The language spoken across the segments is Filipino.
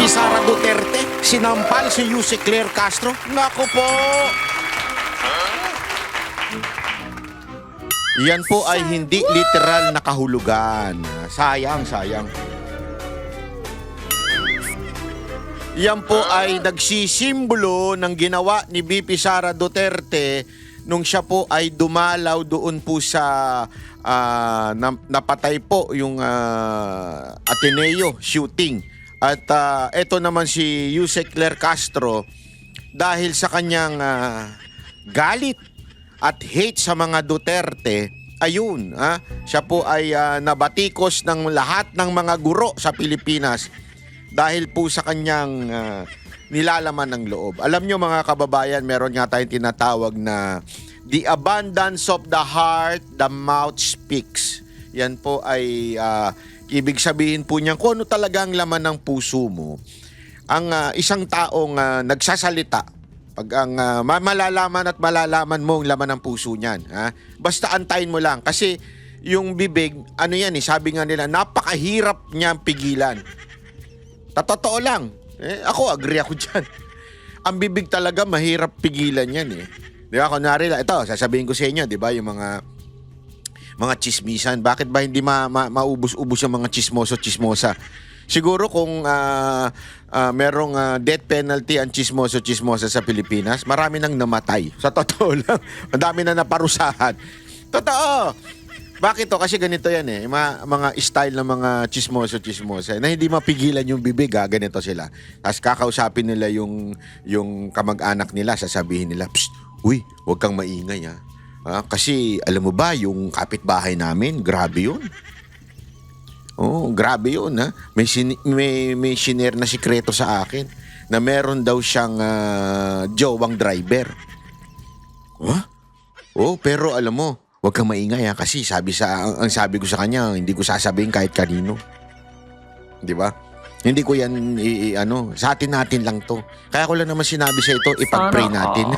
VP Sara Duterte, sinampal si Yuse Claire Castro. Naku po! Yan po ay hindi literal na kahulugan. Sayang, sayang. Yan po ay nagsisimbolo ng ginawa ni VP Sara Duterte nung siya po ay dumalaw doon po sa napatay po yung Ateneo shooting. At eto naman si Yuse Claire Castro dahil sa kanyang galit at hate sa mga Duterte, ayun, siya po ay nabatikos ng lahat ng mga guro sa Pilipinas dahil po sa kanyang nilalaman ng loob. Alam nyo mga kababayan, meron nga tayong tinatawag na the abundance of the heart, the mouth speaks. Yan po ay ibig sabihin po niyan kung ano talaga ang laman ng puso mo. Ang isang taong nagsasalita, pag ang malalaman at malalaman mo ang laman ng puso niyan. Basta antayin mo lang. Kasi yung bibig, ano yan sabi nga nila, napakahirap niyang pigilan. Totoo lang. Ako, agree ako dyan. Ang bibig talaga, mahirap pigilan yan Di ba? Kunwari, ito, sasabihin ko sa inyo, di ba, yung mga chismisan. Bakit ba hindi maubos-ubos yung mga chismoso-chismosa? Siguro kung merong death penalty ang chismoso-chismosa sa Pilipinas, marami nang namatay. Sa totoo lang, ang dami na naparusahan. Totoo! Bakit to? Kasi ganito yan mga style ng mga chismoso-chismosa na hindi mapigilan yung bibig, ganito sila. Tapos kakausapin nila yung kamag-anak nila, sasabihin nila, "Psst, uy, huwag kang maingay kasi alam mo ba, yung kapitbahay namin, grabe yun. Oh, grabe yun may shinare na sikreto sa akin na meron daw siyang jowang driver." Oh, pero alam mo, huwag kang maingay kasi ang sabi ko sa kanya, hindi ko sasabihin kahit kanino. 'Di ba? Hindi ko yan sa atin lang to. Kaya ko lang naman sinabi sa ito, ipag-pray natin.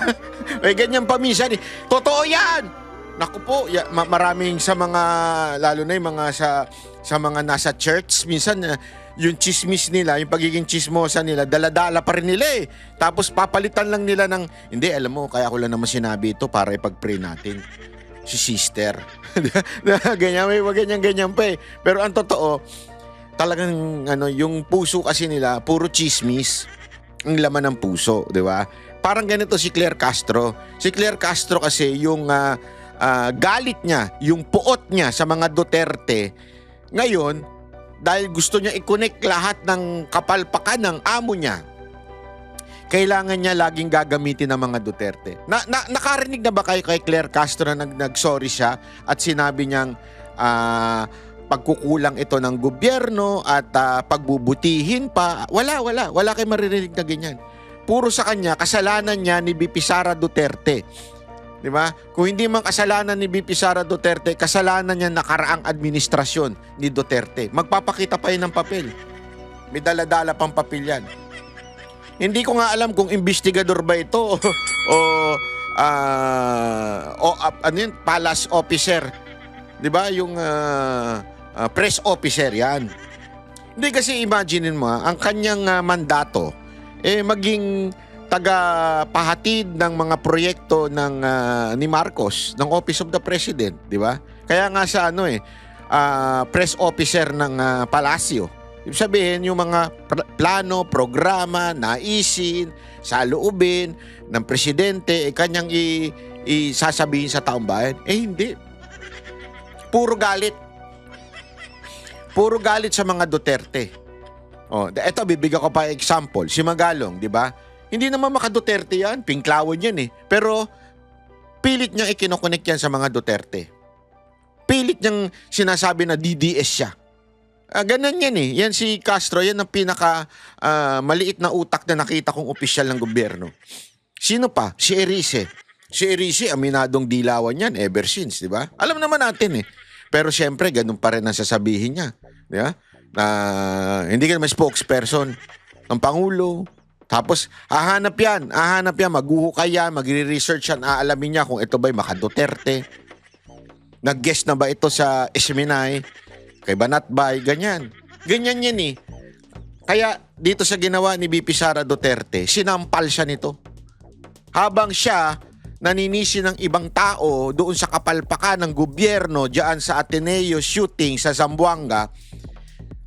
May ganyan pa minsan Totoo yan! Naku po, maraming sa mga, lalo na yung mga sa mga nasa church, minsan yung chismis nila, yung pagiging chismosa nila, daladala pa rin nila Tapos papalitan lang nila ng, hindi, alam mo, kaya ko lang naman sinabi ito para ipag-pray natin. Si sister. Ganyan, may ganyan pa Pero ang totoo, talagang yung puso kasi nila, puro chismis ang laman ng puso, di ba? Parang ganito si Claire Castro. Si Claire Castro kasi yung galit niya, yung puot niya sa mga Duterte, ngayon, dahil gusto niya i-connect lahat ng kapalpakan ng amo niya, kailangan niya laging gagamitin ng mga Duterte. Nakarinig na ba kayo kay Claire Castro na nag-sorry siya at sinabi niyang pagkukulang ito ng gobyerno at pagbubutihin pa? Wala kayo maririnig na ganyan. Puro sa kanya, kasalanan niya ni VP Sara Duterte. Di ba? Kung hindi man kasalanan ni VP Sara Duterte, kasalanan niya nakaraang administrasyon ni Duterte. Magpapakita pa yun ng papel. May dala-dala pang papel yan. Hindi ko nga alam kung investigador ba ito palace officer. 'Di ba? Yung press officer 'yan. Hindi kasi imaginein mo, ang kanyang mandato maging taga-pahatid ng mga proyekto ng ni Marcos, ng Office of the President, 'di ba? Kaya nga sa press officer ng palasyo. Ibig sabihin, yung mga plano, programa, naisin, saloobin ng presidente, kanyang isasabihin sa taong bayan. Hindi. Puro galit. Puro galit sa mga Duterte. Eto, bibigyan ko pa example. Si Magalong, di ba? Hindi naman maka-Duterte yan. Pinklawon yan Pero, pilit niyang ikinokonek yan sa mga Duterte. Pilit niyang sinasabi na DDS siya. Ganun yan Yan si Castro, yan ang pinaka maliit na utak na nakita kong opisyal ng gobyerno. Sino pa? Si Erice. Si Erice, aminadong dilawan yan ever since, di ba? Alam naman natin Pero syempre, ganun pa rin ang sasabihin niya. Di ba? Hindi ka naman spokesperson ng Pangulo. Tapos, hahanap yan, maghuhukay yan, magre-research yan, aalamin niya kung ito ba'y maka-Duterte. Nag-guest na ba ito sa Esminay? Kay Banatbay, ganyan. Ganyan yan Kaya dito sa ginawa ni VP Sara Duterte, sinampal siya nito. Habang siya naninisi ng ibang tao doon sa kapalpakan ng gobyerno diyan sa Ateneo shooting sa Zamboanga,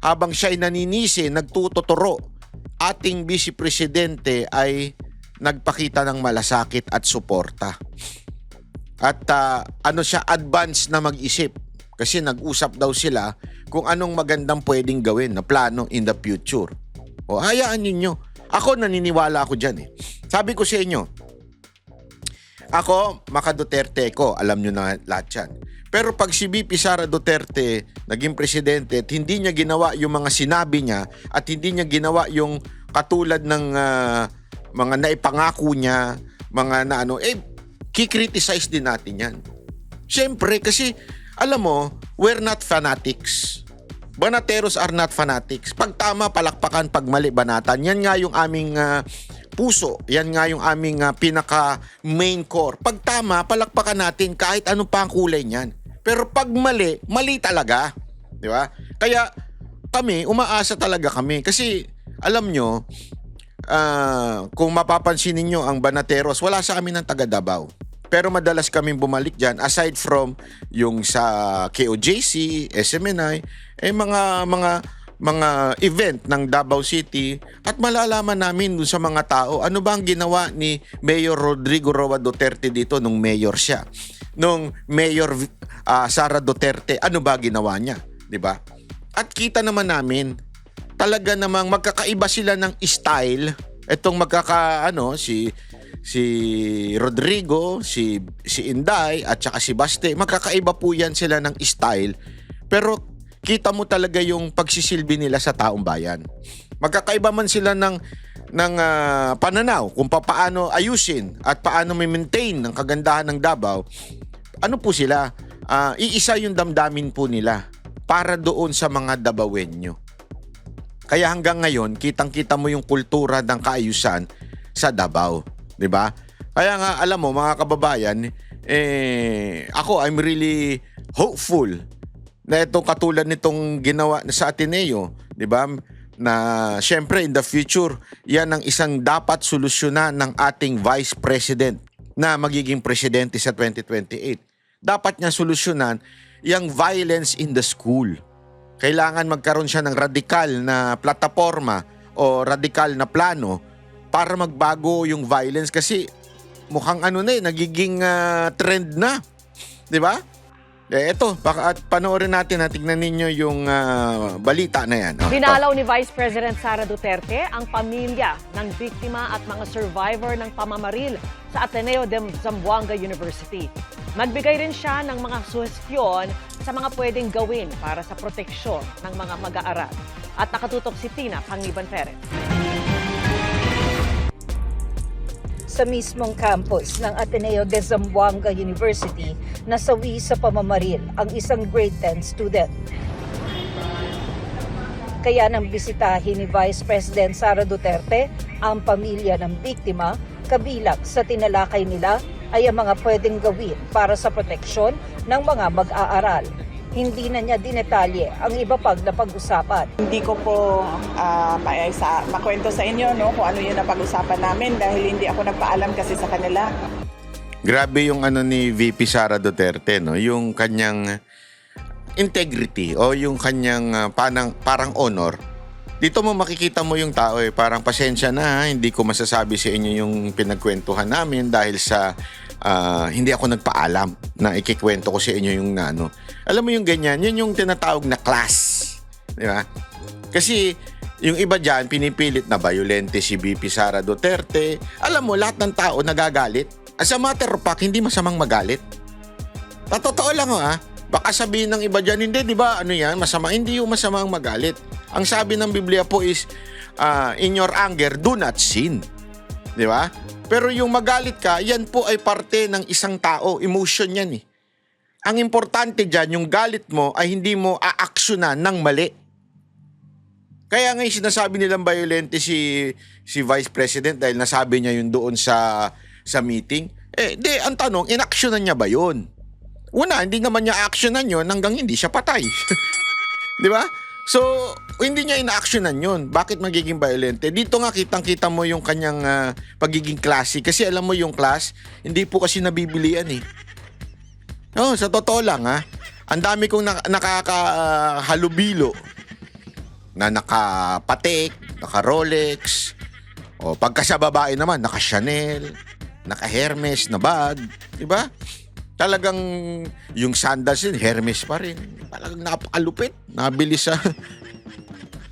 habang siya ay naninisi, nagtututuro, ating Vice Presidente ay nagpakita ng malasakit at suporta. At siya, advance na mag-isip. Kasi nag-usap daw sila kung anong magandang pwedeng gawin na plano in the future. O hayaan ninyo. Ako naniniwala ako dyan eh. Sabi ko sa inyo, ako, Maka Duterte ko, alam nyo na lahat yan. Pero pag si VP Sara Duterte naging presidente at hindi niya ginawa yung mga sinabi niya at hindi niya ginawa yung katulad ng mga naipangako niya, mga na kikriticize din natin yan. Siyempre, kasi alam mo, we're not fanatics. Banateros are not fanatics. Pag tama, palakpakan. Pag mali, banatan. Yan nga yung aming puso. Yan nga yung aming pinaka main core. Pag tama, palakpakan natin kahit anong pa ang kulay niyan. Pero pag mali, mali talaga. Di ba? Kaya kami, umaasa talaga kami. Kasi alam nyo, kung mapapansin ninyo ang Banateros, wala sa amin ng taga Davao. Pero madalas kaming bumalik dyan, aside from yung sa KOJC, SMNI, mga event ng Davao City, at malalaman namin dun sa mga tao ano ba ang ginawa ni Mayor Rodrigo Roa Duterte dito nung mayor siya. Nung Mayor Sara Duterte, ano ba ginawa niya, 'di ba? At kita naman namin talaga namang magkakaiba sila ng style. Etong si Rodrigo, si Inday at saka si Baste, magkakaiba po yan sila ng style. Pero kita mo talaga yung pagsisilbi nila sa taong bayan. Magkakaiba man sila ng pananaw kung paano ayusin at paano maintain ng kagandahan ng Davao. Ano po sila? Iisa yung damdamin po nila para doon sa mga Davaoenyo. Kaya hanggang ngayon, kitang-kita mo yung kultura ng kaayusan sa Davao, 'di ba? Kaya nga alam mo mga kababayan, ako I'm really hopeful na itong katulad nitong ginawa sa Ateneo, 'di ba? Na syempre in the future, yan ang isang dapat solusyonan ng ating Vice President na magiging presidente sa 2028. Dapat niya solusyonan yung violence in the school. Kailangan magkaroon siya ng radikal na plataforma o radikal na plano para magbago yung violence kasi mukhang nagiging trend na. 'Di ba? Eto, baka panoorin natin, tignan ninyo yung balita na yan. Dinalaw ni Vice President Sara Duterte ang pamilya ng biktima at mga survivor ng pamamaril sa Ateneo de Zamboanga University. Magbigay rin siya ng mga suhestyon sa mga pwedeng gawin para sa proteksyon ng mga mag-aaral. At nakatutok si Tina Pangiban Perez. Sa mismong campus ng Ateneo de Zamboanga University, nasawi sa pamamaril ang isang grade 10 student. Kaya nang bisitahin ni Vice President Sara Duterte ang pamilya ng biktima, kabilang sa tinalakay nila ay ang mga pwedeng gawin para sa proteksyon ng mga mag-aaral. Hindi na niya dinetalye ang iba pang napag-usapan. Hindi ko po makwento sa inyo kung ano yung napag-usapan namin dahil hindi ako nagpaalam kasi sa kanila. Grabe yung ni VP Sara Duterte, yung kanyang integrity o yung kanyang parang honor. Dito mo makikita mo yung tao parang pasensya na, hindi ko masasabi sa inyo yung pinagkwentuhan namin dahil sa hindi ako nagpaalam na ikikwento ko sa inyo yung Alam mo yung ganyan, yun yung tinatawag na class. Di ba? Kasi yung iba dyan, pinipilit na violente si VP Sara Duterte. Alam mo, lahat ng tao nagagalit. As a matter of fact, hindi masamang magalit. Totoo lang baka sabihin ng iba dyan, hindi, di ba, masama. Hindi yung masamang magalit. Ang sabi ng Biblia po is, in your anger, do not sin. Di ba? Pero yung magalit ka, yan po ay parte ng isang tao. Emotion yan Ang importante dyan, yung galit mo ay hindi mo aaksyonan ng mali. Kaya nga sinasabi nilang violente si Vice President dahil nasabi niya yun doon sa meeting. Ang tanong, inaksyonan niya ba yun? Una, hindi naman niya aksyonan yun hanggang hindi siya patay. Di ba? So, hindi niya ina-actionan yun. Bakit magiging violente? Dito nga kitang-kita mo yung kanyang pagiging classy. Kasi alam mo yung class, hindi po kasi nabibilian eh. Oh, sa totoo lang ang dami kong nakakahalubilo na naka-Patek, naka-Rolex, o pagka sa babae naman, naka-Chanel, naka-Hermes na bag. Diba? Talagang yung sandals din, Hermes pa rin. Talagang napakalupit. Nabili sa...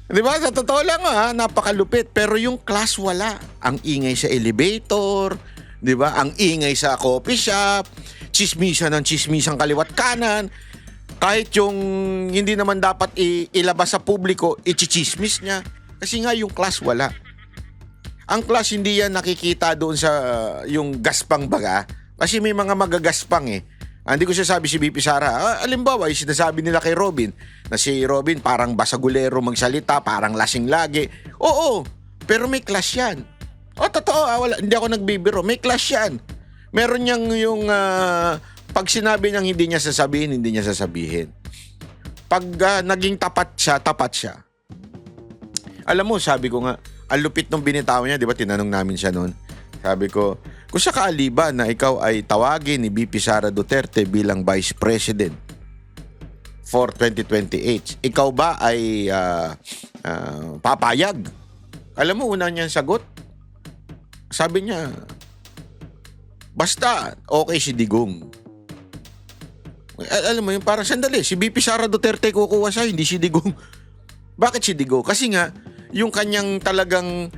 Diba? Sa totoo lang napakalupit. Pero yung class wala. Ang ingay sa elevator, diba? Ang ingay sa coffee shop, chismisan ng chismisan kaliwat kanan. Kahit yung hindi naman dapat ilabas sa publiko, ichichismis niya. Kasi nga yung class wala. Ang class hindi yan nakikita doon sa yung gaspang baga. Kasi may mga magagaspang eh. Hindi ko sasabi si BP Sara. Alimbawa, yung sinasabi nila kay Robin, na si Robin parang basagulero magsalita, parang lasing lagi. Oo, pero may class yan. Totoo, hindi ako nagbibiro. May class yan. Meron niyang yung pag sinabi niyang hindi niya sasabihin. Pag naging tapat siya. Alam mo, sabi ko nga, ang lupit nung binitaw niya, di ba tinanong namin siya noon. Sabi ko, kung sakali ba na ikaw ay tawagin ni BP Sara Duterte bilang Vice President for 2028, ikaw ba ay papayag? Alam mo, una niyang sagot, sabi niya, basta okay si Digong. Alam mo yung parang sandali, si BP Sara Duterte kukuha siya, hindi si Digong. Bakit si Digong? Kasi nga, yung kanyang talagang,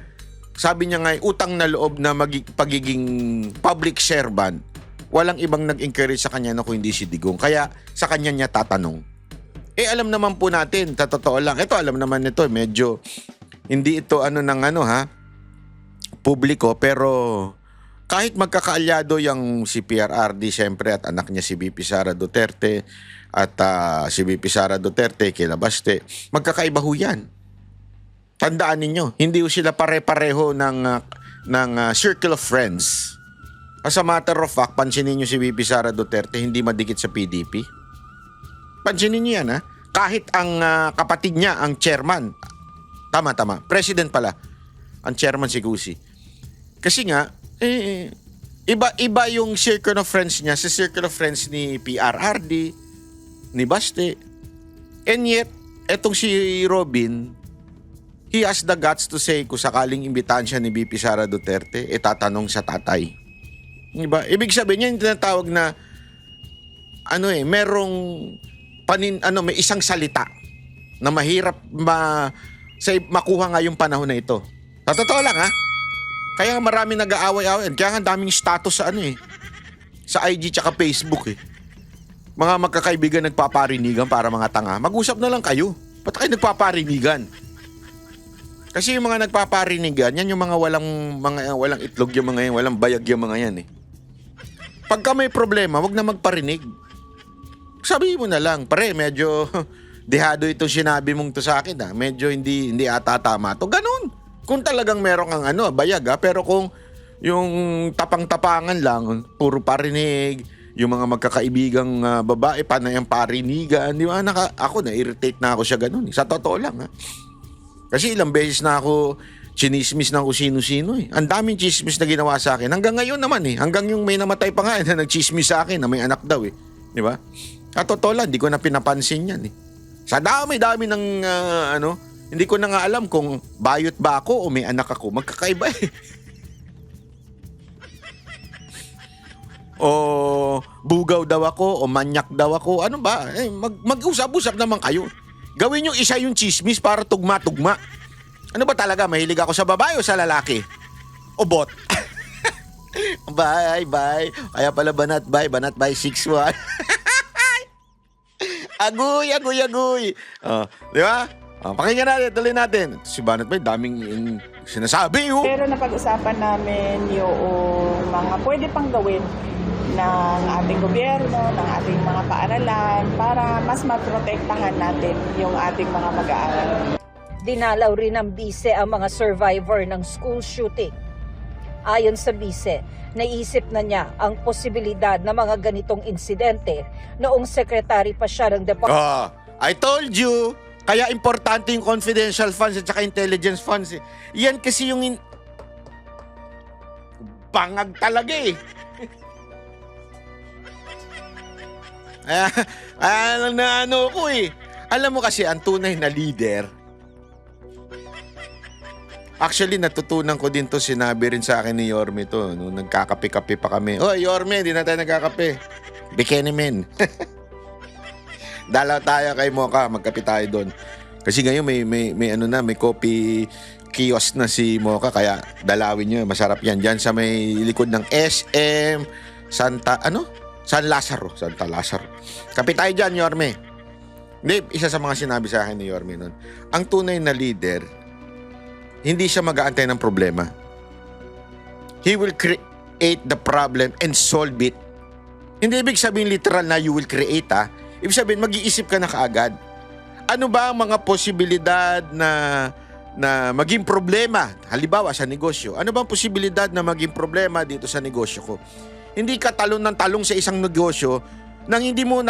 sabi niya nga, utang na loob na pagiging public servant, walang ibang nag-encourage sa kanya na kung hindi si Digong. Kaya sa kanya niya tatanong. Alam naman po natin, totoo lang, ito alam naman ito, medyo, hindi ito publiko, pero kahit magkakaalyado yung si PRRD siyempre at anak niya si BP Sara Duterte at si BP Sara Duterte kila Baste, magkakaiba ho yan. Tandaan ninyo, hindi ho sila pare-pareho ng circle of friends. As a matter of fact, pansinin niyo si BP Sara Duterte hindi madikit sa PDP. Pansinin niyo yan Kahit ang kapatid niya, ang chairman, tama, president pala, ang chairman si Gusi. Kasi nga, iba yung circle of friends niya sa circle of friends ni PRRD, ni Baste. And yet, etong si Robin, he has the guts to say kung sakaling imbitahan siya ni BP Sara Duterte, tatanong sa tatay. Diba? Ibig sabihin niya yung tinatawag na merong may isang salita na mahirap makuha nga yung panahon na ito. Sa totoo lang Kaya marami nag-aaway-aaway. Kaya nga daming status sa sa IG tsaka Facebook Mga magkakaibigan nagpaparinigan para mga tanga. Mag-usap na lang kayo. Ba't kayo nagpaparinigan? Kasi yung mga nagpaparinigan, yan yung mga walang itlog yung mga yan, walang bayag yung mga yan Pagka may problema, wag na magparinig. Sabihin mo na lang, pare, medyo dehado itong sinabi mong to sa akin Medyo hindi ata tama to. Ganun. Kung talagang meron kang bayag pero kung yung tapang-tapangan lang, puro parinig, yung mga magkakaibigang babae, panay ang parinigan, di ba? Ako na-irritate na ako siya ganun. Sa totoo lang Kasi ilang beses na ako chinismis ng kung sino-sino Ang daming chismis na ginawa sa akin. Hanggang ngayon naman Hanggang yung may namatay pa nga na nagchismis sa akin na may anak daw Di ba? At totoo lang, di ko na pinapansin yan Sa dami-dami ng hindi ko na nga alam kung bayot ba ako o may anak ako. Magkakaiba O bugaw daw ako o manyak daw ako. Ano ba? Mag-usap-usap naman kayo. Gawin yung isa yung chismis para tugma-tugma. Ano ba talaga? Mahilig ako sa babae o sa lalaki? O bot? Bye. Kaya pala banat bye 6'1". Agoy. Di ba? Pakinggan natin, tuloy natin. Si Banat Bay, daming sinasabi Pero napag-usapan namin yung mga pwede pang gawin ng ating gobyerno, ng ating mga paaralan para mas maprotektahan natin yung ating mga mag-aaral. Dinalaw rin ng bise ang mga survivor ng school shooting. Ayon sa bise, naisip na niya ang posibilidad na mga ganitong insidente noong sekretary pa siya ng Department. I told you, Kaya importante yung confidential funds at saka intelligence funds. Eh. Yan kasi yung bangag talaga eh. Ano ko eh. Alam mo kasi, ang tunay na leader, actually, natutunan ko din to, sinabi rin sa akin ni Yorme to, nung nagkakape-kape pa kami. Oh, Yorme, di na tayo nagkakape. Bikini men. Dalaw tayo kay Mocha, magkape tayo doon. Kasi ngayon may coffee kiosk na si Mocha, kaya dalawin nyo, masarap yan. Diyan sa may likod ng SM, San Lazaro. Kape tayo dyan, Yorme. Hindi, isa sa mga sinabi sa akin ni Yorme nun, ang tunay na leader, hindi siya mag-aantay ng problema. He will create the problem and solve it. Hindi ibig sabihin literal na you will create, ha? Ibig sabihin, mag-iisip ka na kaagad. Ano ba ang mga posibilidad na maging problema? Halimbawa, sa negosyo. Ano ba ang posibilidad na maging problema dito sa negosyo ko? Hindi ka talon ng talong sa isang negosyo nang hindi mo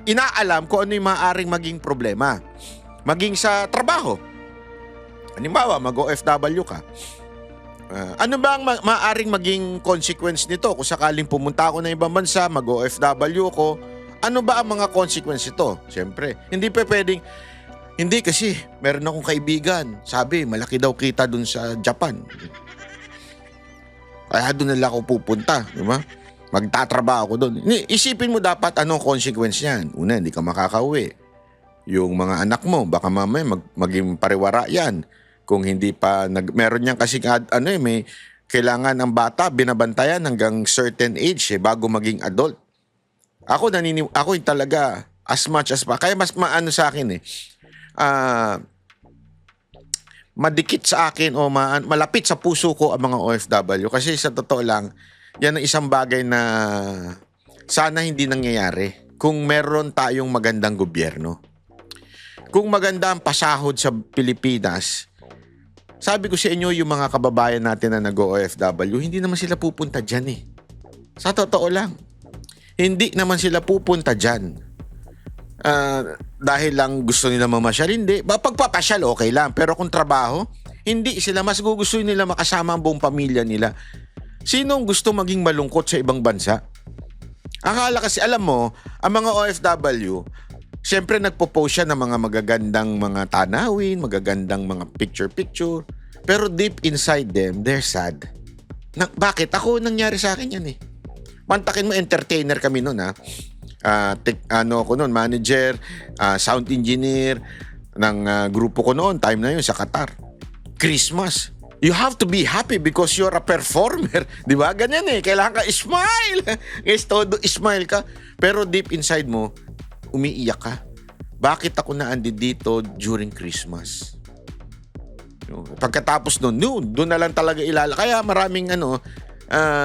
inaalam kung ano yung maaaring maging problema. Maging sa trabaho. Halimbawa, mag-OFW ka. Ano ba ang maaaring maging consequence nito? Kung sakaling pumunta ako ng ibang bansa, mag-OFW ko, ano ba ang mga consequence nito? Siyempre, hindi pa pwedeng, hindi kasi, meron akong kaibigan, sabi, malaki daw kita dun sa Japan. Kaya doon nila ako pupunta, di ba? Magtatrabaho ako doon. Isipin mo dapat anong consequence niyan. Una, hindi ka makakauwi. Yung mga anak mo, baka mamaya maging pariwara yan. Kung hindi pa, meron yan kasi may kailangan ang bata, binabantayan hanggang certain age bago maging adult. Ako yung talaga, as much as pa, kaya mas maano sa akin madikit sa akin o malapit sa puso ko ang mga OFW. Kasi sa totoo lang, yan ang isang bagay na sana hindi nangyayari kung meron tayong magandang gobyerno. Kung maganda ang pasahod sa Pilipinas, sabi ko sa inyo, yung mga kababayan natin na nag-OFW, hindi naman sila pupunta dyan eh. Sa totoo lang. Hindi naman sila pupunta dyan. Dahil lang gusto nila mamasyal, hindi. Pagpapasyal, okay lang. Pero kung trabaho, hindi sila. Mas gusto nila makasama ang buong pamilya nila. Sinong gusto maging malungkot sa ibang bansa? Akala kasi, alam mo, ang mga OFW, siyempre nagpo-post siya ng mga magagandang mga tanawin, magagandang mga picture-picture. Pero deep inside them, they're sad. Bakit? Ako, nangyari sa akin yan eh. Mantakin mo, entertainer kami nun ha. Ako noon, manager, sound engineer ng grupo ko noon, time na yun sa Qatar. Christmas. You have to be happy because you're a performer. Di ba? Ganyan eh. Kailangan ka smile. Guys, todo smile ka. Pero deep inside mo, umiiyak ka. Bakit ako naandi dito during Christmas? Pagkatapos doon na lang talaga Kaya maraming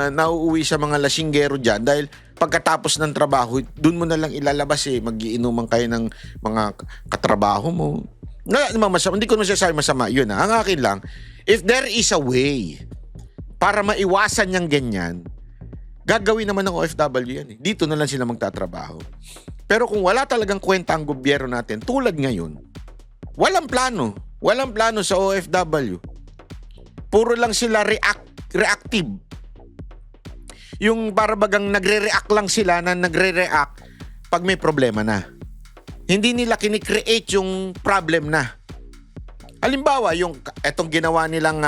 nauuwi sa mga lasinggero dyan dahil pagkatapos ng trabaho, doon mo na lang ilalabas eh. Magiinuman kayo ng mga katrabaho mo. Hindi ko masasabi masama. Yun na. Ang akin lang, if there is a way para maiwasan niyang ganyan, gagawin naman ng OFW yan eh. Dito na lang sila magtatrabaho. Pero kung wala talagang kwenta ang gobyerno natin, tulad ngayon, walang plano. Walang plano sa OFW. Puro lang sila reactive. Yung barabagang nagre-react lang sila pag may problema na. Hindi nila kinikreate yung problem na. Halimbawa, etong ginawa nilang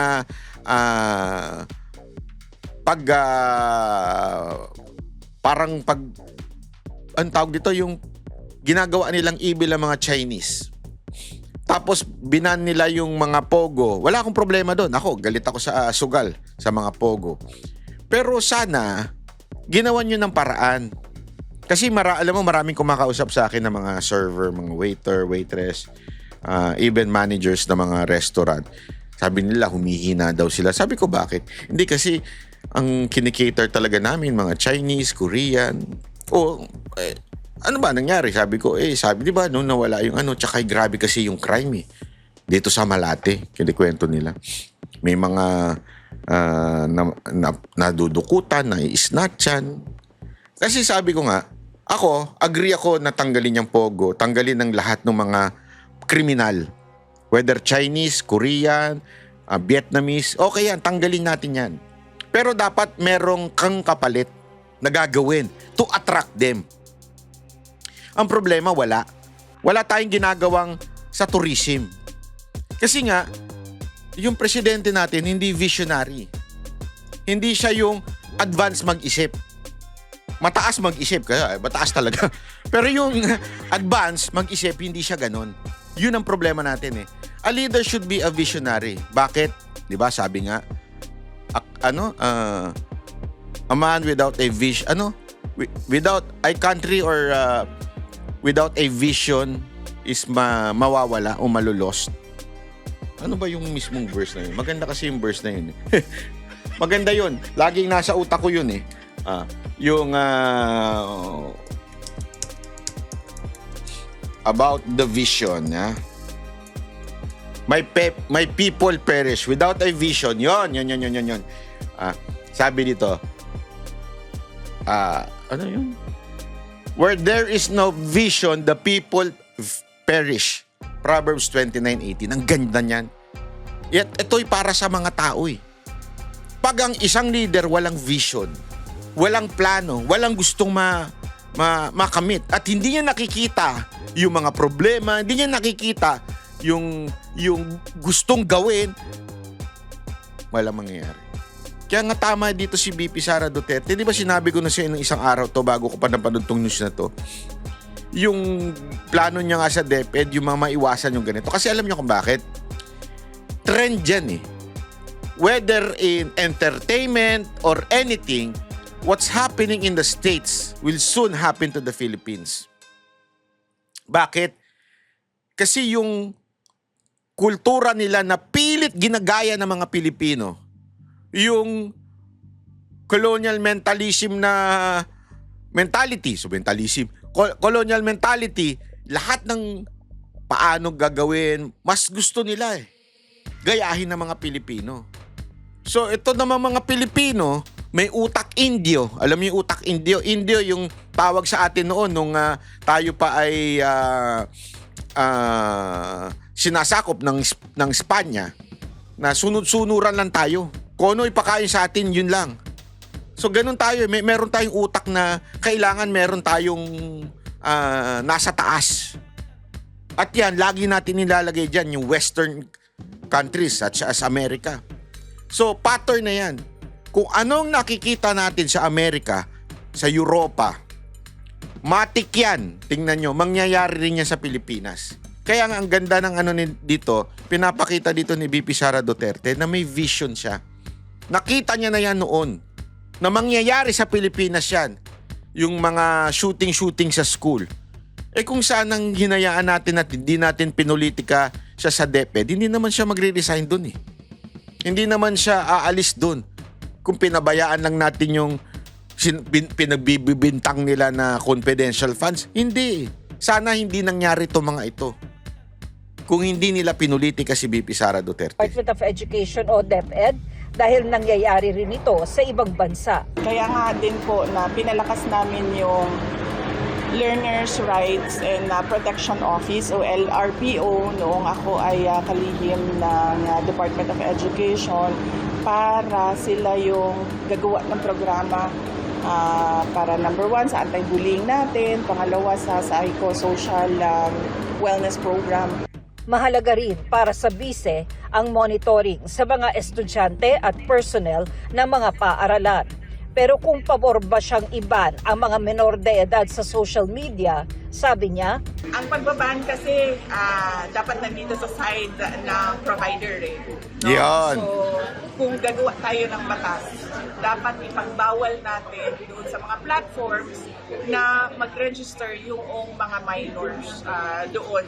ang tawag dito, yung ginagawa nilang evil ang mga Chinese. Tapos binan nila yung mga pogo. Wala akong problema doon. Ako, galit ako sa sugal sa mga pogo. Pero sana, ginawan nyo ng paraan. Kasi alam mo, maraming kumakausap sa akin ng mga server, mga waiter, waitress, even managers ng mga restaurant. Sabi nila, humihina daw sila. Sabi ko, bakit? Hindi kasi, ang kinikater talaga namin, mga Chinese, Korean. Ano ba nangyari? Sabi ko, di ba, nung nawala yung tsaka grabe kasi yung crime eh. Dito sa Malate, kinikwento nila. May mga nadudukutan, na-snatchan. Kasi sabi ko nga, agree ako na tanggalin yung pogo, tanggalin ng lahat ng mga kriminal. Whether Chinese, Korean, Vietnamese, okay yan, tanggalin natin yan. Pero dapat merong kang kapalit na gagawin to attract them. Ang problema, wala. Wala tayong ginagawang sa tourism. Kasi nga, yung presidente natin hindi visionary. Hindi siya yung advance mag-isip. Mataas mag-isip, kaya mataas talaga. Pero yung advance mag-isip, hindi siya ganon. Yun ang problema natin eh. A leader should be a visionary. Bakit? 'Di ba? Sabi nga a man without a vision, without a country or without a vision is mawawala o malulost. Ano ba yung mismong verse na yun? Maganda kasi yung verse na yun. Maganda yun. Laging nasa utak ko yun eh. Yung about the vision, my people perish without a vision. Yon. Sabi dito, ano yun? Where there is no vision, the people perish. Proverbs 29:18. Ang ganda niyan. Yet ito'y para sa mga tao eh. Pag ang isang leader walang vision, walang plano, walang gustong makamit, at hindi niya nakikita yung mga problema, hindi niya nakikita yung gustong gawin, walang mangyayari. Kaya nga tama dito si VP Sara Duterte. Di ba sinabi ko na siya ng isang araw to bago ko pa napanood tong news na to? Yung plano niya nga sa DepEd, yung mga maiwasan yung ganito. Kasi alam niyo kung bakit? Trend dyan eh. Whether in entertainment or anything, what's happening in the States will soon happen to the Philippines. Bakit? Kasi yung kultura nila na pilit ginagaya ng mga Pilipino, yung colonial mentalism na mentality, colonial mentality, lahat ng paano gagawin, mas gusto nila eh. Gayahin ng mga Pilipino. So ito naman mga Pilipino, may utak Indio. Alam niyo yung utak Indio? Indio yung tawag sa atin noon nung tayo pa ay sinasakop ng Espanya, na sunod-sunuran lang tayo. Kung ano ipakain sa atin, yun lang. So ganun tayo, meron tayong utak na kailangan meron tayong nasa taas. At yan, lagi natin nilalagay dyan yung Western countries such as America. So pattern na yan. Kung anong nakikita natin sa Amerika, sa Europa, matik yan. Tingnan nyo, mangyayari rin yan sa Pilipinas. Kaya nga ang ganda ng dito, pinapakita dito ni VP Sara Duterte na may vision siya. Nakita niya na yan noon na mangyayari sa Pilipinas yan. Yung mga shooting sa school. Kung saan ang hinayaan natin at hindi natin pinulitika siya sa DepEd, hindi naman siya magre-resign dun eh. Hindi naman siya aalis dun. Kung pinabayaan lang natin yung pinagbibintang nila na confidential funds, hindi. Sana hindi nangyari to mga ito. Kung hindi nila pinulitika si VP Sara Duterte. Department of Education o DepEd dahil nangyayari rin ito sa ibang bansa. Kaya nga din po na pinalakas namin yung Learners' Rights and Protection Office o LRPO noong ako ay kalihim ng Department of Education para sila yung gagawa ng programa para number 1 sa anti-bullying natin, pangalawa sa psychosocial wellness program. Mahalaga rin para sa BISE ang monitoring sa mga estudyante at personnel ng mga paaralan. Pero kung pabor ba siyang iban ang mga menor de edad sa social media, sabi niya, ang pagbaban kasi dapat nandito sa side ng provider eh. No? Yan. So, kung gagawa tayo ng batas, dapat ipagbawal natin doon sa mga platforms na mag-register yung mga minors doon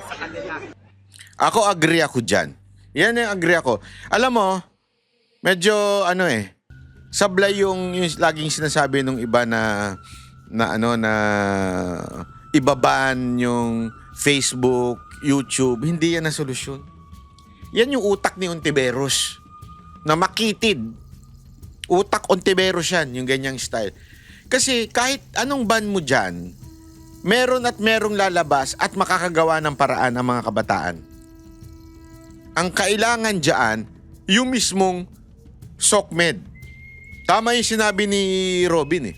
sa kanila. Ako agree ako dyan. Yan yung agree ako. Alam mo, medyo sablay yung laging sinasabi nung iba na ibaban yung Facebook, YouTube. Hindi yan ang solusyon. Yan yung utak ni Ontiveros na makitid. Utak Ontiveros yan, yung ganyang style. Kasi kahit anong ban mo dyan, merong lalabas at makakagawa ng paraan ang mga kabataan. Ang kailangan dyan, yung mismong SOCMED. Tama yung sinabi ni Robin eh.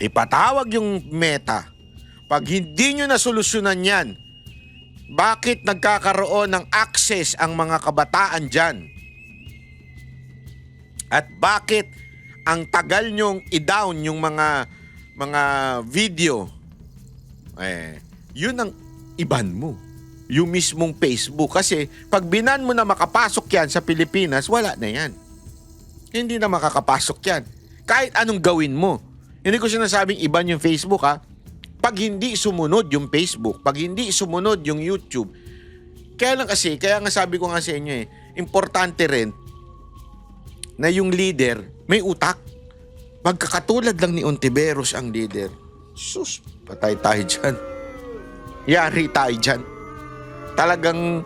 Ipatawag yung Meta. Pag hindi nyo nasolusyonan yan, bakit nagkakaroon ng access ang mga kabataan dyan? At bakit ang tagal nyong i-down yung mga video? Yun ang iban mo. Yung mismong Facebook. Kasi pag binan mo na makapasok yan sa Pilipinas, wala na yan. Hindi na makakapasok yan. Kahit anong gawin mo. Hindi ko sinasabing iban yung Facebook ha. Pag hindi sumunod yung Facebook, pag hindi sumunod yung YouTube, kaya nga sabi ko nga sa inyo importante rin na yung leader may utak. Magkakatulad lang ni Ontiveros ang leader. Sus, patay tayo dyan. Yari tayo dyan. Talagang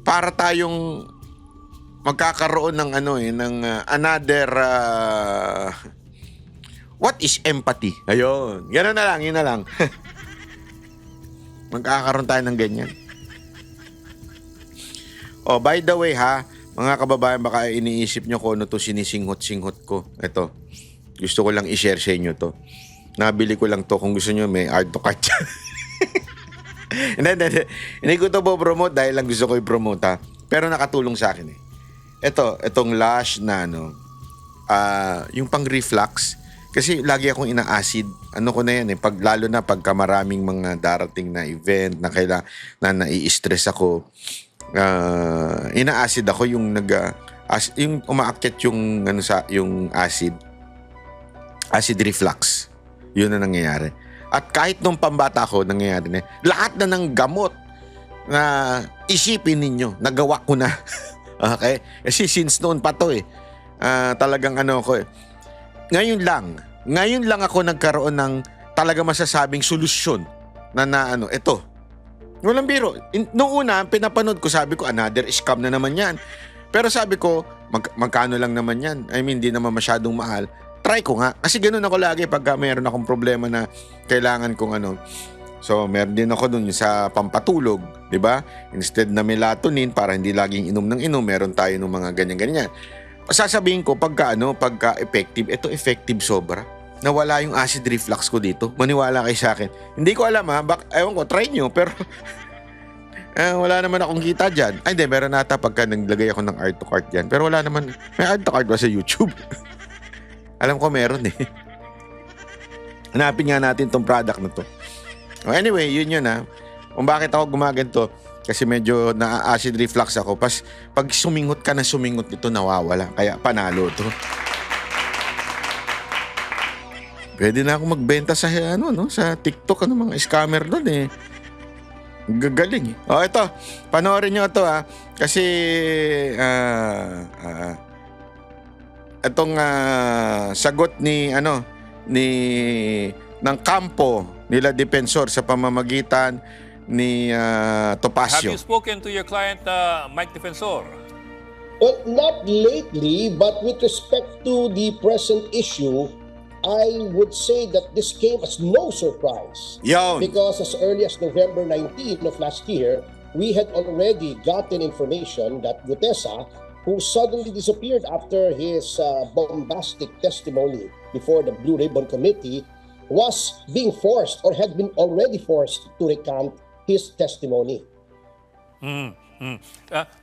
para tayong magkakaroon ng another what is empathy? Ayun. Gano'n na lang, yun na lang. Magkakaroon tayo ng ganyan. Oh, by the way ha, mga kababayan, baka iniisip nyo kung ano to sinisinghot-singhot ko. Ito, gusto ko lang i-share sa inyo to. Nabili ko lang to. Kung gusto nyo, may art to cart. Hindi ko to po promote dahil lang gusto ko i-promote ha. Pero nakatulong sa akin eh. Itong Lush na yung pang reflux. Kasi lagi akong ina-acid. Ano ko na yan lalo na pagka maraming mga darating na event na nai-stress ako. Ina-acid ako yung yung umaakyat yung acid reflux. Yun na nangyayari. At kahit nung pambata ko nangyayari na, lahat na ng gamot na isipin ninyo, nagawa ko na. Okay? Kasi since noon pa to talagang ko Ngayon lang ako nagkaroon ng talaga masasabing solusyon na ito. Walang biro. Noong una, pinapanood ko, sabi ko, another scam na naman yan. Pero sabi ko, magkano lang naman yan? I mean, hindi naman masyadong mahal. Try ko nga. Kasi ganun ako lagi pagka mayroon akong problema na kailangan kong So, meron din ako dun sa pampatulog, di ba? Instead na melatonin, para hindi laging inom ng inom, meron tayo ng mga ganyan-ganyan. Sasabihin ko, pagka effective, ito effective sobra. Nawala yung acid reflux ko dito. Maniwala kayo sa akin. Hindi ko alam ha. Ewan ko, try nyo. Pero wala naman akong kita dyan. Ay, hindi. Meron nata pagka naglagay ako ng art to cart dyan. Pero wala naman. May art to cart ba sa YouTube? Alam ko meron eh. Hanapin nga natin tong product na to. Anyway, yun ha. Kung bakit ako gumaganto. Kasi medyo na-acid reflux ako. Pag sumingot ka na sumingot ito, nawawala. Kaya panalo to. Pwede na ako magbenta sa sa TikTok mga scammer doon eh. Gagaling eh. Oh, ito. Panoorin niyo ito ha. Kasi itong sagot ng kampo nila Defensor sa pamamagitan ni Topacio. Have you spoken to your client, Mike Defensor? Well, not lately, but with respect to the present issue, I would say that this came as no surprise. Yon. Because as early as November 19 of last year, we had already gotten information that Gutesa, who suddenly disappeared after his bombastic testimony before the Blue Ribbon Committee, was being forced or had been already forced to recant his testimony.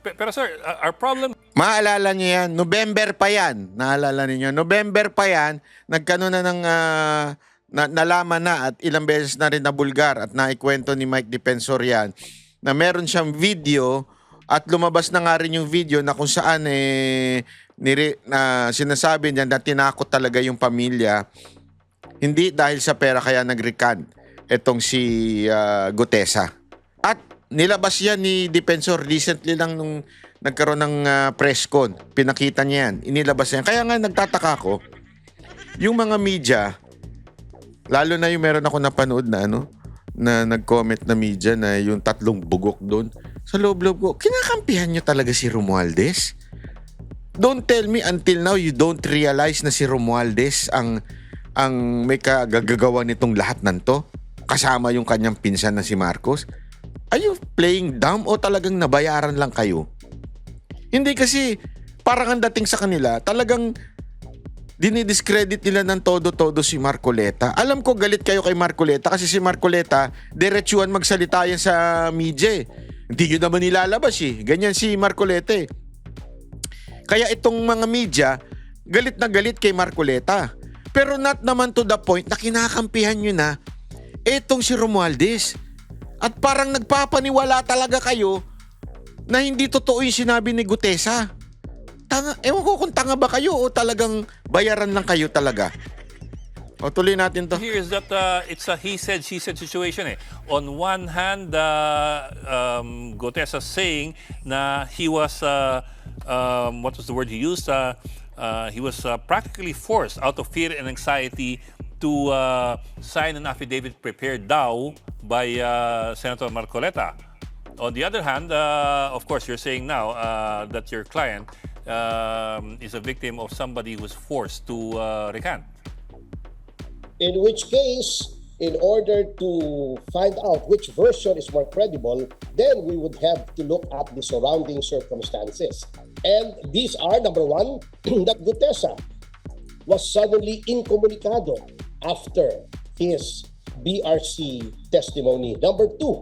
Pero sir, our problem... Maalala niyo yan, November pa yan. Naalala niyo, November pa yan, nagkano na ng nalaman na at ilang beses na rin nabulgar at naikwento ni Mike Defensor yan na meron siyang video at lumabas na nga rin yung video na kung saan sinasabi niya na tinakot talaga yung pamilya. Hindi dahil sa pera kaya nag-recant itong si Gutesa. At nilabas yan ni Defensor recently lang nung nagkaroon ng press con. Pinakita niya yan. Inilabas yan. Kaya nga nagtataka ko, yung mga media, lalo na yung meron ako napanood na na nag-comment na media na yung 3 bugok doon. Sa loob-loob ko, kinakampihan nyo talaga si Romualdez? Don't tell me until now you don't realize na si Romualdez ang may kagagawa nitong lahat nanto. kasama yung kanyang pinsan na si Marcos? Are you playing dumb o talagang nabayaran lang kayo? Hindi kasi parang ang dating sa kanila, talagang dinidiscredit nila ng todo-todo si Marcoleta. Alam ko galit kayo kay Marcoleta kasi si Marcoleta, diretsuhan magsalita yan sa media. Hindi yun naman nilalabas eh. Ganyan si Marcoleta eh. Kaya itong mga media, galit na galit kay Marcoleta. Pero not naman to the point na kinakampihan nyo na etong si Romualdez. At parang nagpapaniwala talaga kayo na hindi totoo yung sinabi ni Gutesa. Ewan ko kung tanga ba kayo o talagang bayaran lang kayo talaga. O tuloy natin to. Here is that it's a he said, she said situation. On one hand, Gutesa saying na he was, what was the word he used? He was practically forced out of fear and anxiety to sign an affidavit prepared daw by Senator Marcoleta. On the other hand, of course, you're saying now that your client is a victim of somebody who was forced to recant. In which case, in order to find out which version is more credible, then we would have to look at the surrounding circumstances. And these are, number one, that Gutesa was suddenly incommunicado after his BRC testimony. Number two,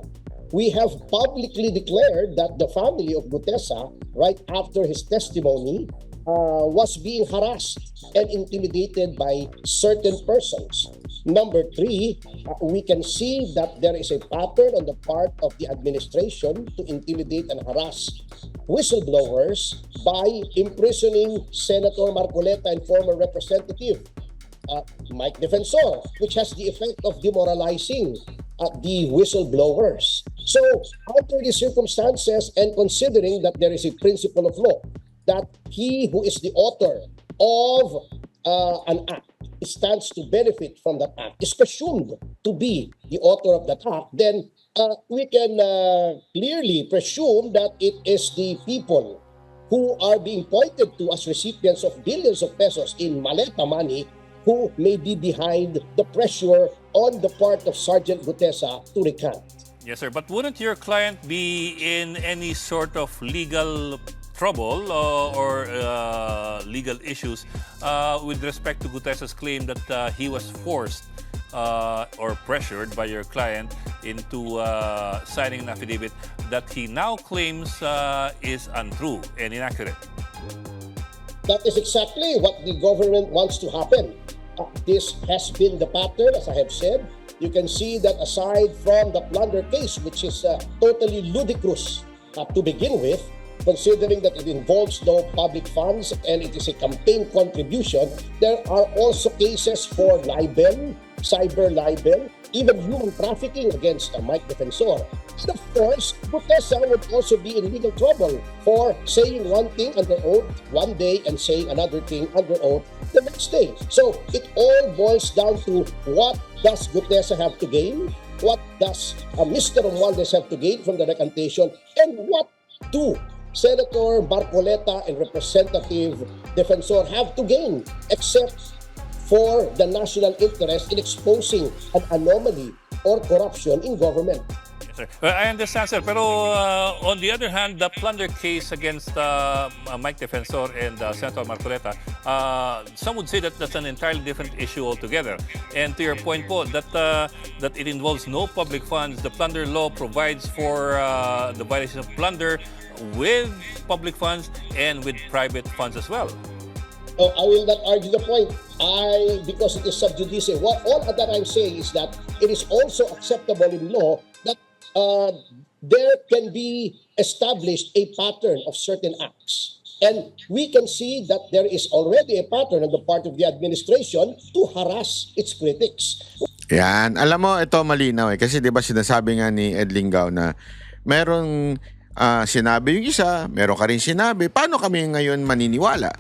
we have publicly declared that the family of Gutesa, right after his testimony, was being harassed and intimidated by certain persons. Number three, we can see that there is a pattern on the part of the administration to intimidate and harass whistleblowers by imprisoning Senator Marcoleta and former Representative Mike Defensor, which has the effect of demoralizing the whistleblowers. So, under these circumstances and considering that there is a principle of law, that he who is the author of an act stands to benefit from that act, is presumed to be the author of that act, then we can clearly presume that it is the people who are being pointed to as recipients of billions of pesos in maleta money who may be behind the pressure on the part of Sergeant Gutesa to recant. Yes, sir. But wouldn't your client be in any sort of legal trouble or legal issues with respect to Gutesa's claim that he was forced or pressured by your client into signing an affidavit that he now claims is untrue and inaccurate? That is exactly what the government wants to happen. This has been the pattern, as I have said. You can see that aside from the plunder case, which is totally ludicrous to begin with, considering that it involves no public funds and it is a campaign contribution, there are also cases for libel, cyber libel, even human trafficking against Mike Defensor. And of course, Gutesa would also be in legal trouble for saying one thing under oath one day and saying another thing under oath the next day. So it all boils down to what does Gutesa have to gain, what does Mr. Romualdez have to gain from the recantation, and what do Senator Marcoleta and Representative Defensor have to gain, except for the national interest in exposing an anomaly or corruption in government. Yes, sir. I understand, sir. Pero on the other hand, the plunder case against Mike Defensor and Senator Marcoleta, some would say that that's an entirely different issue altogether. And to your point po, that it involves no public funds. The plunder law provides for the violation of plunder with public funds and with private funds as well. Oh, I will not argue the point. Because it is sub judice. All that I'm saying is that it is also acceptable in law that there can be established a pattern of certain acts. And we can see that there is already a pattern on the part of the administration to harass its critics. Yan. Alam mo, ito malinaw eh. Kasi di ba sinasabi nga ni Ed Lingao na merong sinabi yung isa, meron ka rin sinabi. Paano kami ngayon maniniwala?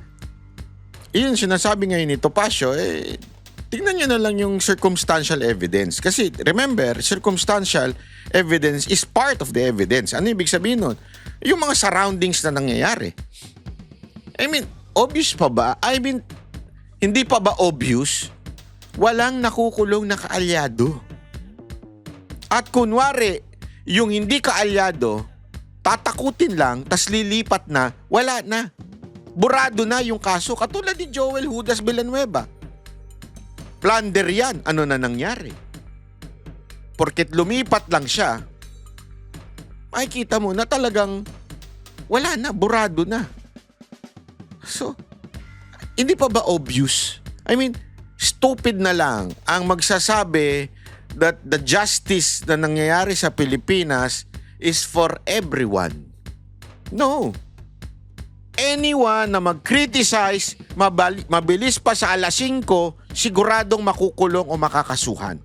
Iyon sinasabi ngayon ni Topacio, tingnan nyo na lang yung circumstantial evidence. Kasi remember, circumstantial evidence is part of the evidence. Ano ibig sabihin nun? Yung mga surroundings na nangyayari. I mean, obvious pa ba? I mean, hindi pa ba obvious? Walang nakukulong na kaalyado. At kunwari, yung hindi kaalyado, tatakutin lang, tas lilipat na, wala na. Burado na yung kaso. Katulad ni Joel Judas Villanueva. Plunder yan. Ano na nangyari? Porket lumipat lang siya, makikita mo na talagang wala na, burado na. So, hindi pa ba obvious? I mean, stupid na lang ang magsasabi that the justice na nangyayari sa Pilipinas is for everyone. No. Anyone na mag-criticize, mabilis pa sa alas 5, siguradong makukulong o makakasuhan.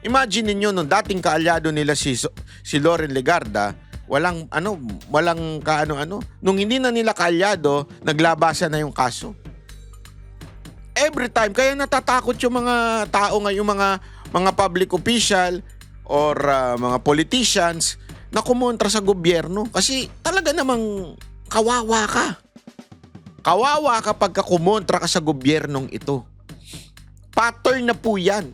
Imagine niyo nung dating kaalyado nila si Loren Legarda, walang kaano-ano. Nung hindi na nila kaalyado, naglabasan na yung kaso. Every time, kaya natatakot yung mga tao ngayon, mga public official or mga politicians na kumontra sa gobyerno. Kasi talaga namang kawawa ka. Kawawa kapag kumontra ka sa gobyernong ito. Pattern na po yan.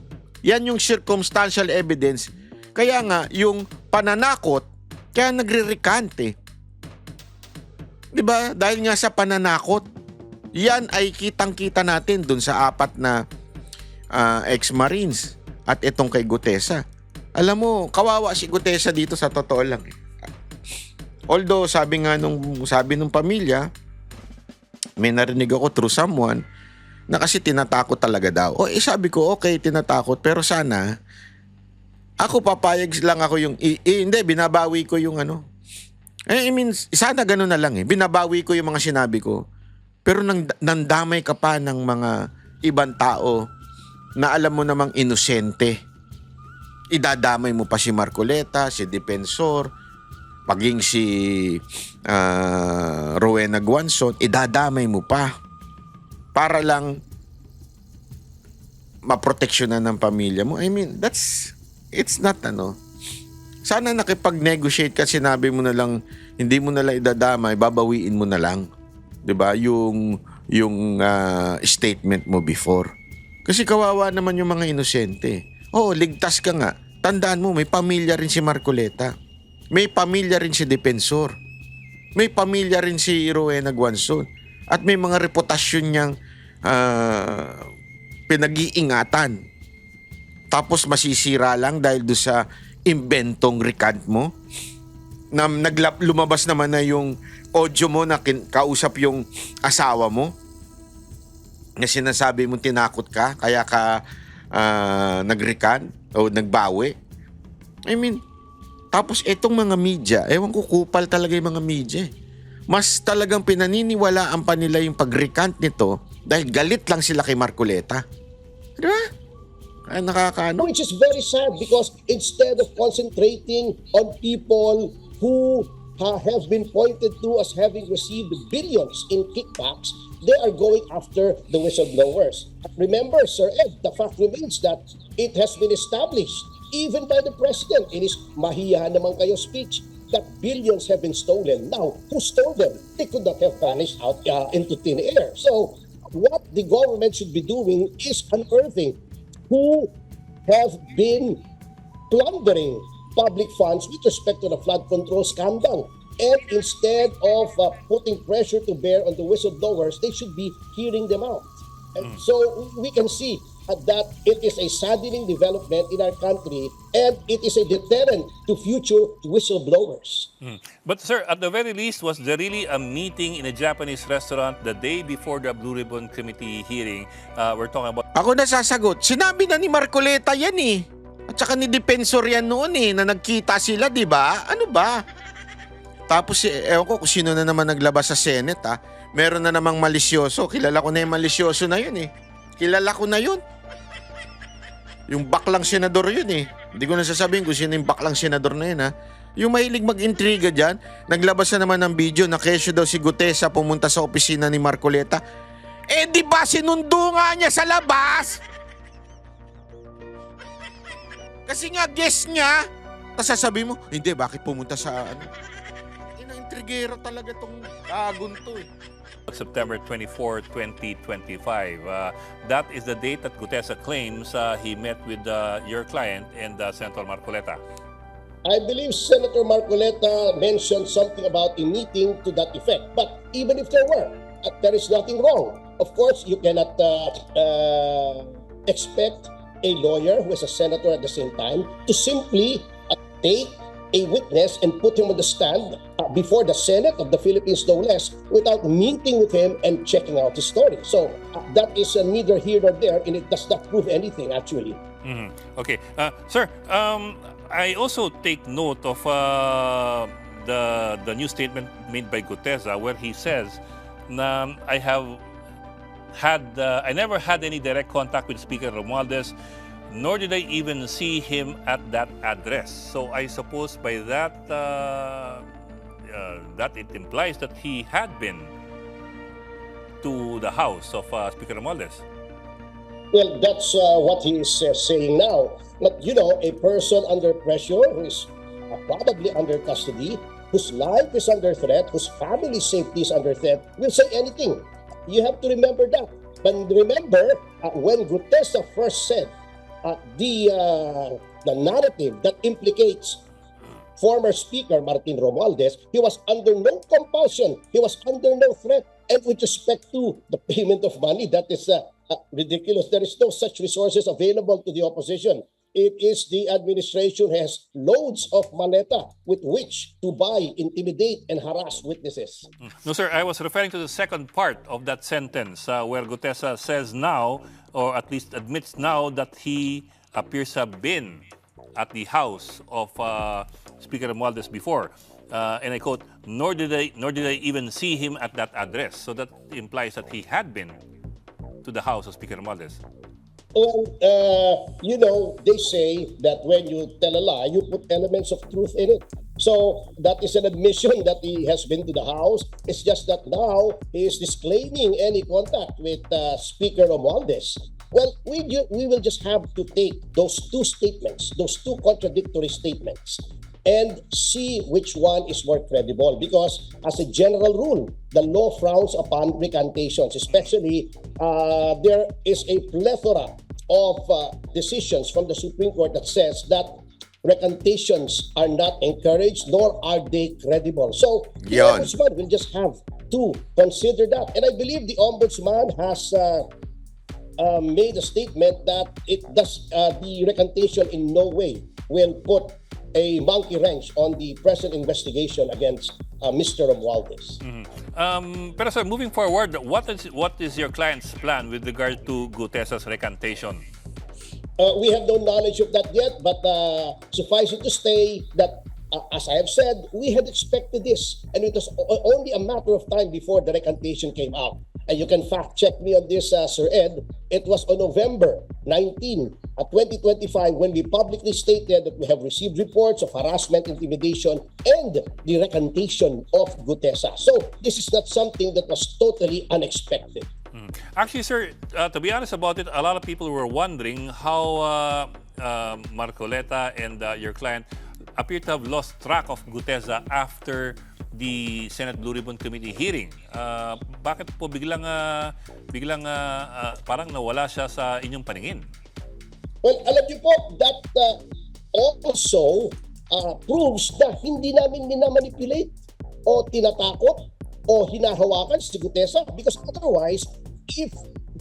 Yan yung circumstantial evidence. Kaya nga, yung pananakot, kaya nagre-recant. Diba? Dahil nga sa pananakot, yan ay kitang-kita natin dun sa 4 na ex-Marines at itong kay Gutesa. Alam mo, kawawa si Gutesa dito sa totoo lang. Although, sabi nung pamilya, may narinig ako through someone na kasi tinatakot talaga daw. Sabi ko, okay, tinatakot, pero sana, ako papayag lang ako yung, hindi, binabawi ko yung ano. I mean, sana ganun na lang binabawi ko yung mga sinabi ko. Pero nandamay ka pa ng mga ibang tao na alam mo namang inosente. Idadamay mo pa si Marcoleta, si Defensor, paging si Rowena Guanzon, idadamay mo pa. Para lang maproteksyonan ng pamilya mo. I mean, it's not Sana nakipag-negotiate ka, sinabi mo na lang, hindi mo na lang idadamay, babawiin mo na lang. 'Di ba? Yung statement mo before. Kasi kawawa naman yung mga inosente. Oo, ligtas ka nga. Tandaan mo, may pamilya rin si Marcoleta. May pamilya rin si Defensor. May pamilya rin si Rowena Guanzon. At may mga reputasyon niyang pinag-iingatan. Tapos masisira lang dahil doon sa imbentong recant mo. Na lumabas naman na yung audio mo na kausap yung asawa mo. Na sinasabi mong tinakot ka, kaya ka nag-recant o nagbawi. I mean, tapos itong mga media, ewan ko, kupal talaga yung mga media. Mas talagang pinaniniwalaan pa nila yung pag-recant nito dahil galit lang sila kay Marcoleta. Diba? Kaya nakakaano. Which is very sad because instead of concentrating on people who have been pointed to as having received billions in kickbacks, they are going after the whistleblowers. Remember, Sir Ed, the fact remains that it has been established even by the President in his mahiyahan naman kayo speech that billions have been stolen. Now, who stole them? They could not have vanished out into thin air. So, what the government should be doing is unearthing who have been plundering public funds with respect to the flood control scandal. And instead of putting pressure to bear on the whistleblowers, they should be hearing them out. And so we can see that it is a saddening development in our country and it is a deterrent to future whistleblowers. But sir, at the very least, was there really a meeting in a Japanese restaurant the day before the Blue Ribbon Committee hearing? We're talking about... Ako na sasagot. Sinabi na ni Marcoleta yan At saka ni Defensor yan noon na nagkita sila, di ba? Ano ba? Tapos, ewan ko kung sino na naman naglabas sa Senate, Meron na namang malisyoso. Kilala ko na yung malisyoso na yun, Kilala ko na yun. Yung baklang senador yun, Hindi ko na sasabihin kung sino yung baklang senador na yun, Yung mahilig mag-intriga dyan, naglabas na naman ng video na kesyo daw si Gutesa pumunta sa opisina ni Marcoleta. Di ba sinundo nga niya sa labas? Kasi nga guess niya. Tapos sasabihin mo, hindi, bakit pumunta sa Intrigero talaga tong agon to September 24, 2025. That is the date that Gutesa claims he met with your client and Senator Marcoleta. I believe Senator Marcoleta mentioned something about a meeting to that effect. But even if there were, there is nothing wrong. Of course, you cannot expect a lawyer who is a senator at the same time to simply take a witness and put him on the stand before the Senate of the Philippines, no less, without meeting with him and checking out his story. So that is neither here nor there, and it does not prove anything, actually. Okay. Sir, I also take note of the new statement made by Gutesa where he says na I never had any direct contact with Speaker Romualdez, nor did I even see him at that address. So I suppose by that that it implies that he had been to the house of Speaker Romualdez. Well, that's what he is saying now. But, you know, a person under pressure who is probably under custody, whose life is under threat, whose family safety is under threat, will say anything. You have to remember that. But remember, when Gutesa first said the narrative that implicates former Speaker Martin Romualdez, he was under no compulsion, he was under no threat. And with respect to the payment of money, that is ridiculous. There is no such resources available to the opposition. It is the administration has loads of maleta with which to buy, intimidate, and harass witnesses. No, sir, I was referring to the second part of that sentence where Gutesa says now, or at least admits now, that he appears to have been at the house of Speaker Romualdez before. And I quote, nor did I even see him at that address. So that implies that he had been to the house of Speaker Romualdez. Well, you know, they say that when you tell a lie, you put elements of truth in it. So that is an admission that he has been to the house. It's just that now he is disclaiming any contact with Speaker Romualdez. Well, we will just have to take those two statements, those two contradictory statements, and see which one is more credible. Because as a general rule, the law frowns upon recantations, especially there is a plethora of decisions from the Supreme Court that says that recantations are not encouraged, nor are they credible. So the Yon. Ombudsman will just have to consider that. And I believe the Ombudsman has made a statement that the recantation in no way will put a monkey wrench on the present investigation against Mr. Romualdez. Pero sir, moving forward, what is your client's plan with regard to Gutesa's recantation? We have no knowledge of that yet, but suffice it to say that, as I have said, we had expected this, and it was only a matter of time before the recantation came out. And you can fact check me on this, Sir Ed. It was on November 19, 2025, when we publicly stated that we have received reports of harassment, intimidation, and the recantation of Gutesa. So this is not something that was totally unexpected. Actually, sir, to be honest about it, a lot of people were wondering how Marcoleta and your client appear to have lost track of Gutesa after the Senate Blue Ribbon Committee hearing. Bakit po biglang parang nawala siya sa inyong paningin? Well, alam niyo po, that also proves na hindi namin minamanipulate o tinatakot o hinahawakan si Gutesa, because otherwise, if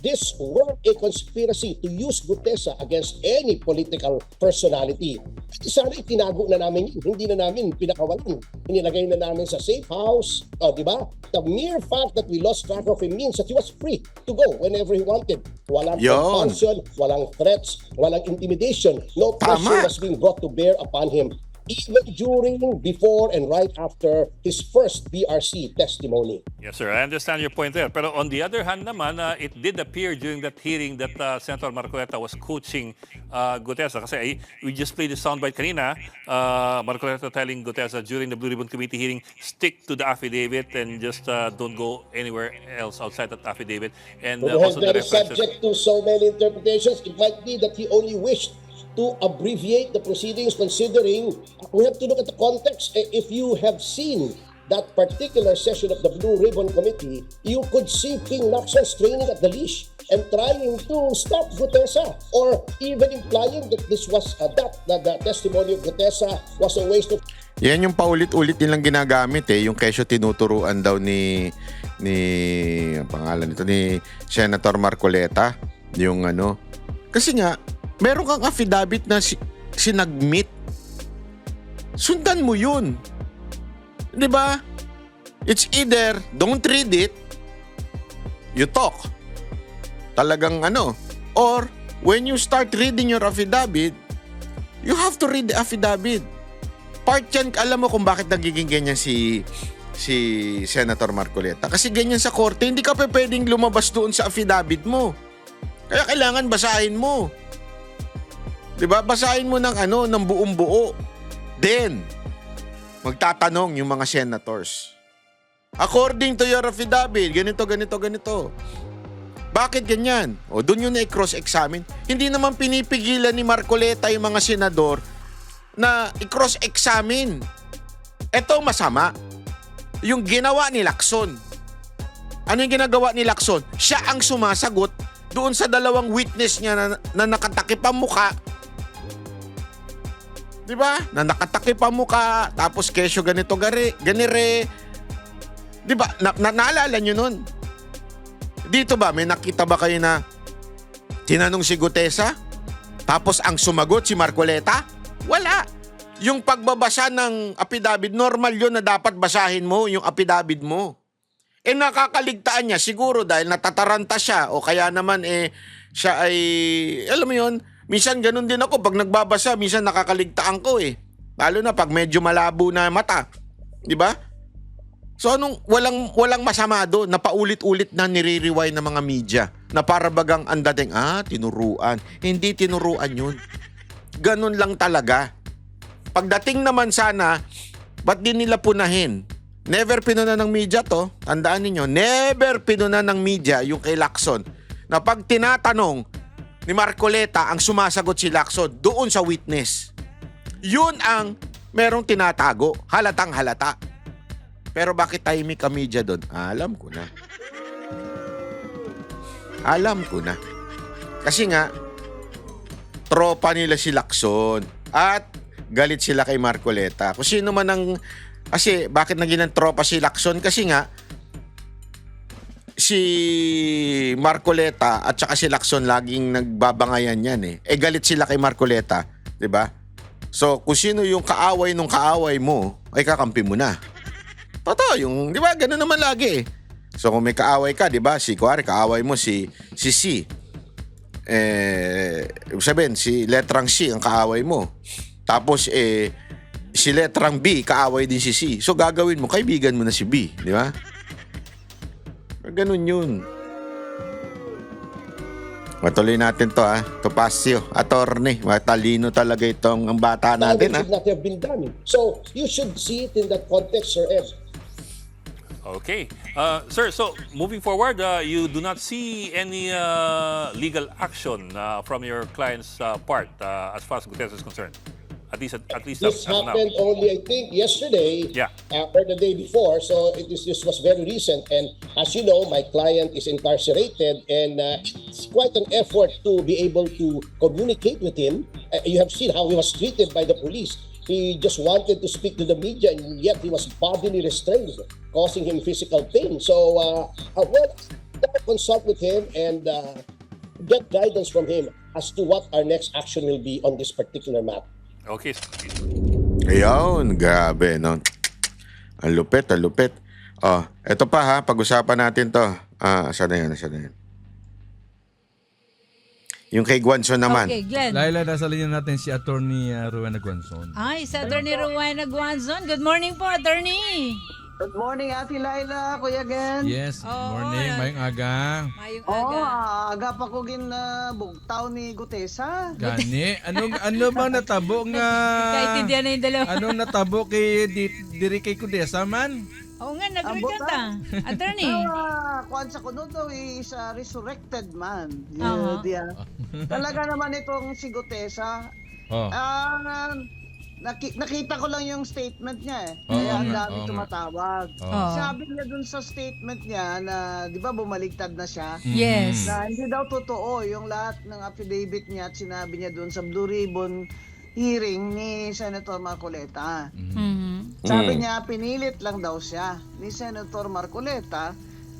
this were a conspiracy to use Gutesa against any political personality, sana itinago na namin yun. Hindi na namin pinakawalan. Inilagay na namin sa safe house. Di ba? The mere fact that we lost track of him means that he was free to go whenever he wanted. Walang compulsion, walang threats, walang intimidation. No pressure was being brought to bear upon him, even during, before, and right after his first BRC testimony. Yes, sir. I understand your point there. Pero on the other hand naman, it did appear during that hearing that Senator Marcoleta was coaching Gutesa. Kasi we just played the soundbite kanina, Marcoleta telling Gutesa during the Blue Ribbon Committee hearing, stick to the affidavit and just don't go anywhere else outside that affidavit. And also that is subject to so many interpretations. It might be that he only wished to abbreviate the proceedings, considering we have to look at the context. If you have seen that particular session of the Blue Ribbon Committee, you could see King Lacson straining at the leash and trying to stop Gutesa, or even implying that this was that the testimony of Gutesa was a waste of. Yan yung paulit-ulit nilang ginagamit yung kesyo tinuturuan daw ni ang pangalan nito ni Senator Marcoleta, yung ano. Kasi nga meron kang affidavit na sinagmit. Sundan mo yun. 'Di ba? It's either don't read it, you talk. Talagang ano, or when you start reading your affidavit, you have to read the affidavit. Part yan, alam mo kung bakit nagiging ganyan si Senator Marcoleta. Kasi ganyan sa korte, hindi ka pa pwedeng lumabas doon sa affidavit mo. Kaya kailangan basahin mo. 'Di ba? Basahin mo ng buong buo. Then, magtatanong yung mga senators. According to your affidavit, ganito. Bakit ganyan? O doon yun na i-cross-examine. Hindi naman pinipigilan ni Marcoleta yung mga senador na i-cross-examine. Ito masama. Yung ginawa ni Lacson. Ano yung ginagawa ni Lacson? Siya ang sumasagot doon sa dalawang witness niya na nakatakip ang muka. Diba? Na nakatakip ang muka, tapos kesyo ganito ganire. Diba? Naalala nyo nun? Dito ba, may nakita ba kayo na tinanong si Gutesa? Tapos ang sumagot si Marcoleta? Wala. Yung pagbabasa ng affidavit, normal yun na dapat basahin mo yung affidavit mo. Nakakaligtaan niya siguro dahil natataranta siya o kaya naman siya ay, alam mo yun, minsan ganun din ako pag nagbabasa, minsan nakakaligtaan ko Lalo na pag medyo malabo na mata. 'Di ba? So walang masama doon na paulit-ulit na nire-rewind ng mga media na para bagang ang dating tinuruan. Hindi tinuruan 'yun. Ganun lang talaga. Pagdating naman sana, ba't din nila punahin? Never pinuna ng media to. Tandaan niyo, never pinuna ng media yung kay Lacson. Na pag tinatanong ni Marcoleta, ang sumasagot si Lacson doon sa witness. Yun ang merong tinatago, halatang halata. Pero bakit tahimik ang media doon? Alam ko na. Kasi nga, tropa nila si Lacson at galit sila kay Marcoleta. Kung sino man ang... Kasi bakit naging ng tropa si Lacson? Kasi nga, si Marcoleta at saka si Lacson laging nagbabangayan yan galit sila kay Marcoleta, 'di ba? So, kung sino yung kaaway nung kaaway mo, ay kakampi mo na. Totoo yung, 'di ba? Ganun naman lagi. So, kung may kaaway ka, 'di ba? Kuwari kaaway mo si C. Ibig sabihin, si letrang C ang kaaway mo. Tapos si letrang B kaaway din si C. So, gagawin mo, kaibigan mo na si B, 'di ba? Ganun yun. Matuloy natin to Topacio, attorney. Matalino talaga itong ang bata natin It should not have been done. So you should see it in that context, Sir Ed. Okay. Sir, so moving forward, you do not see any legal action from your client's part as far as Gutesa is concerned? At least This happened only, I think, yesterday or the day before. So this was very recent. And as you know, my client is incarcerated, and it's quite an effort to be able to communicate with him. You have seen how he was treated by the police. He just wanted to speak to the media, and yet he was bodily restrained, causing him physical pain. So, consult with him and get guidance from him as to what our next action will be on this particular matter. Okay. Ayun, grabe, no? Ang lupit. Eto pa pag-usapan natin to. Saan na yan? Yung kay Guanzon naman. Okay, Glenn. Laila, nasa linya natin si Attorney Rowena Guanzon. Ay, si Attorney Rowena Guanzon. Good morning po, Attorney. Good morning, Ate Laila, Kuya Gen. Yes, morning, mayong aga. Mayong aga. Aga pa ko bugtaw ni Gutesa. Gani, ano bang natabo nga? Kaintindihan na yung dalawa. Anong natabo kay diri kay Gutesa man? Oo nga, nag-regata. Attorney. Kuan sa kuno daw is a resurrected man. Uh-huh. Talaga naman itong si Gutesa. Oh. nakita ko lang yung statement niya eh. Oo Kaya ang nga, dami oo nga. tumatawag. Oo. Sabi niya dun sa statement niya na, di ba, bumaligtad na siya? Yes. Na hindi daw totoo yung lahat ng affidavit niya at sinabi niya dun sa Blue Ribbon hearing ni Senator Marcoleta. Mhm. Sabi niya, pinilit lang daw siya ni Senator Marcoleta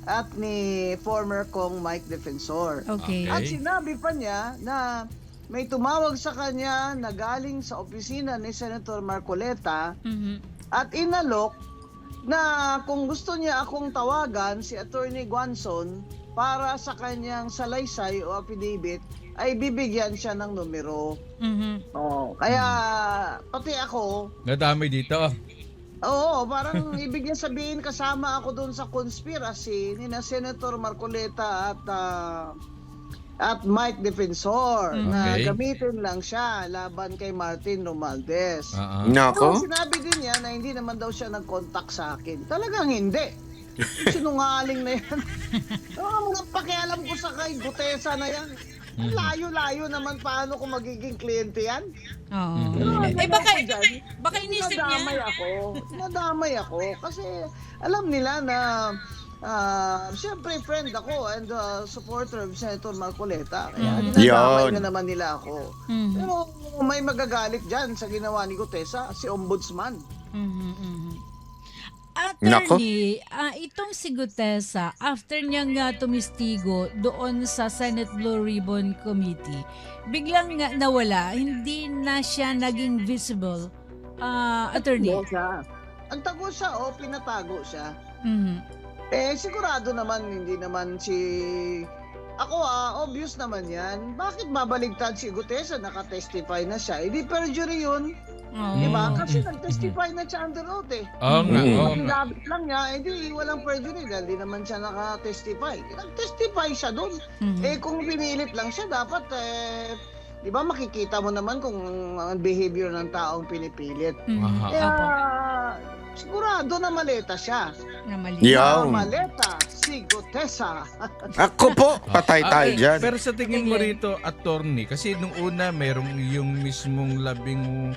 at ni former Kong Mike Defensor. Okay. At sinabi pa niya na may tumawag sa kanya na galing sa opisina ni Senator Marcoleta Mhm. at inalok na kung gusto niya akong tawagan si Attorney Guanzon para sa kanyang salaysay o affidavit ay bibigyan siya ng numero. Mhm. Kaya pati ako, Nadami dito. oo, parang ibig niya sabihin kasama ako doon sa conspiracy ni na Senator Marcoleta at Mike Defensor na Okay. gamitin lang siya laban kay Martin Romualdez. Oo. Pero Nako. sinabi din niya na hindi naman daw siya nag-contact sa akin. Talagang hindi. Sinungaling na yan. Mga pakialam ko sa kay Gutesa na yan. Ang layo-layo naman paano kung magiging kliyente yan. Oo. Pero, Baka inisip niya. Nadamay ako. Kasi alam nila na siyempre friend ako and supporter of Senator Marcoleta. Kaya dinadamay Yan. na naman nila ako. Mhm. Pero may magagalit dyan sa ginawa ni Gutesa, si Ombudsman. Mhm, mhm. Nako. Attorney, itong si Gutesa, after niyang tumistigo doon sa Senate Blue Ribbon Committee, biglang nga nawala, hindi na siya naging visible. Attorney. Ang tago siya, pinatago siya. Mhm. Sigurado naman, hindi naman ako obvious naman yan. Bakit babaligtad si Gutesa? Nakatestify na siya. Hindi perjury yun. Oo. Diba? Kasi nag-testify na siya under oath eh. Oo nga, oo Ang nga. labit lang niya, hindi walang perjury dahil di naman siya nakatestify. Nag-testify siya doon. Mhm. Kung pinilit lang siya, dapat di ba makikita mo naman kung ang behavior ng taong pinipilit. Mhm. Aha. Kaya Opo. sigurado na maleta siya. Na mali. Yaw. Maleta si Gutesa. Ako po, patay tayo dyan. Pero sa tingin mo Sige. rito, attorney, kasi nung una merong yung mismong 18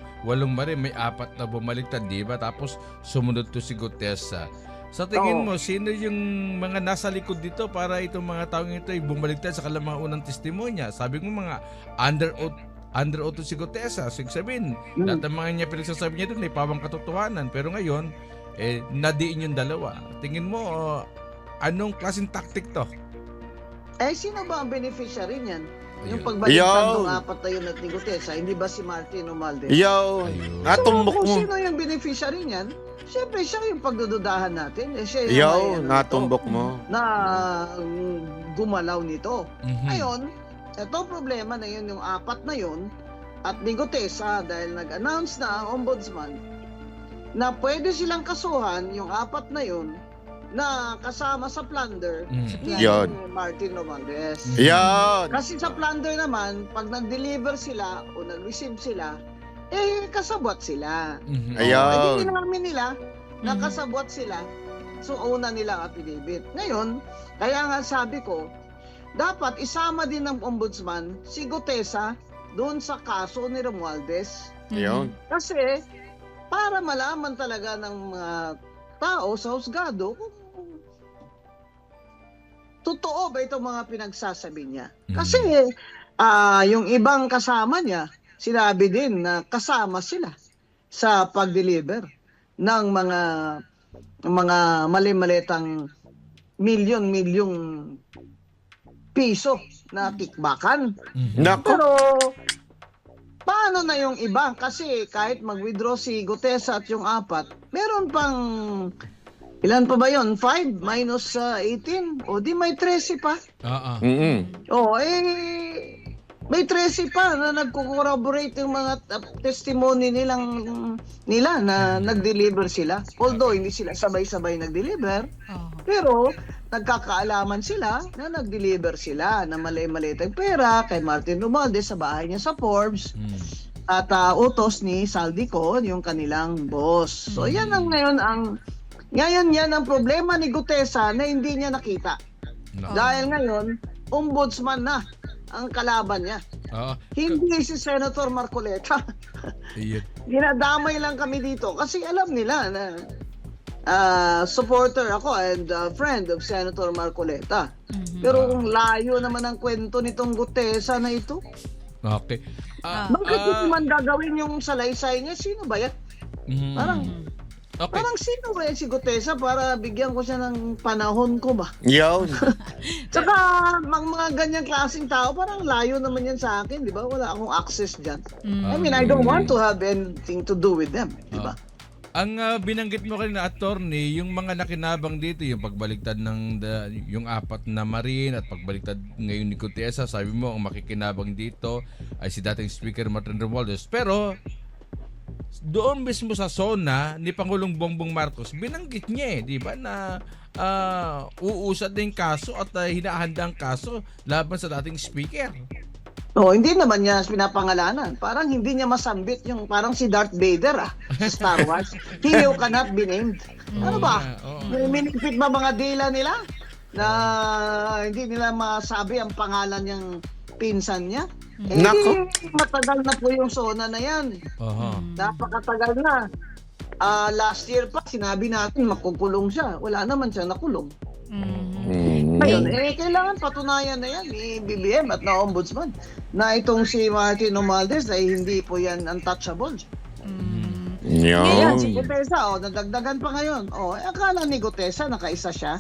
mari, may 4 na bumaliktad, di ba? Tapos sumunod to si Gutesa. Sa tingin mo, sino yung mga nasa likod dito para itong mga taong ito ay bumaliktad sa kanilang mga unang testimonya? Sabi mo mga under oath to si Gutesa. Sabihin, lahat ng mga niya pinagsasabi niya doon ay pawang katotohanan. Pero ngayon, nadiin yung dalawa. Tingin mo, anong klaseng tactic to? Sino ba ang beneficiary niyan? Yung Ayun. pagbaliktad Yo. ng 4 na yun at ni Gutesa, hindi ba si Martin Romualdez? Yo, Ayun. natumbok Kung mo. sino yung beneficiary niyan, siyempre siya yung pagdududahan natin. Siya yung Yo, may, natumbok mo. na gumalaw nito. Mhm. Ngayon, ito problema na yun, yung 4 na yun, at ni Gutesa, dahil nag-announce na ang ombudsman, na pwede silang kasuhan yung 4 na yun, na kasama sa plunder ni Yun. Martin Romualdez. Yan. Kasi sa plunder naman, pag nag-deliver sila o nag-receive sila, kasabwat sila. Mhm. Ayun. Hindi namin nila, nakasabwat sila. So, una nila ang affidavit. Ngayon, kaya nga sabi ko, dapat isama din ng ombudsman si Gutesa doon sa kaso ni Romualdez. Yun. Kasi, para malaman talaga ng mga tao sa husgado kung totoo ba itong mga pinagsasabi niya. Kasi, yung ibang kasama niya, sinabi din na kasama sila sa pag-deliver ng mga mali-malitang milyon-milyong piso na kickbackan. Nako. Pero paano na yung iba? Kasi kahit mag-withdraw si Gutesa at yung 4, meron pang ilan pa ba yun? 5 minus 18? O di may 13 pa. Oo. May 13 pa na nagko-corroborate yung mga testimony nila na nag-deliver sila. Although hindi sila sabay-sabay nag-deliver, pero nagkakaalaman sila na nag-deliver sila na mali-malitang pera kay Martin Romualdez sa bahay niya sa Forbes at utos ni Saldico, yung kanilang boss. So yan ang ngayon yan ang problema ni Gutesa na hindi niya nakita. No. Dahil ngayon, ombudsman na ang kalaban niya. Oo. Hindi si Senator Marcoleta. Ayun. Dinadamay lang kami dito kasi alam nila na supporter ako and friend of Senator Marcoleta. Pero kung layo naman ang kwento nitong Gutesa na ito, Okay. bakit naman gagawin yung salaysay niya? Sino ba yan? Parang Okay. Parang sino ba yan si Gutesa para bigyan ko siya ng panahon ko ba? Yun. Tsaka mga ganyang klaseng tao, parang layo naman yan sa akin, di ba? Wala akong access dyan. I mean, I don't want to have anything to do with them, di ba? Ang binanggit mo kanina, attorney, yung mga nakinabang dito, yung pagbaliktad ng yung 4 na Marine at pagbaliktad ngayon ni Gutesa, sabi mo ang makikinabang dito ay si dating Speaker Martin Romualdez. Pero doon mismo sa zona ni Pangulong Bongbong Marcos, binanggit niya di ba na uusad din kaso at hinahanda ang kaso laban sa dating speaker. No, hindi naman niya pinapangalanan. Parang hindi niya masambit yung parang si Darth Vader sa Star Wars. He who cannot be named. Ano ba? May minipit ba mga dila nila na hindi nila masabi ang pangalan niyang pinsan niya? Nako. Matagal na po yung zona na yan. Napakatagal na. Last year pa, sinabi natin makukulong siya. Wala naman siya nakulong. Ngayon, kailangan patunayan na yan ni BBM at na Ombudsman na itong si Martin Romualdez ay hindi po yan untouchable. Ngayon, si Gutesa, nadagdagan pa ngayon. Akala ni Gutesa nakaisa siya.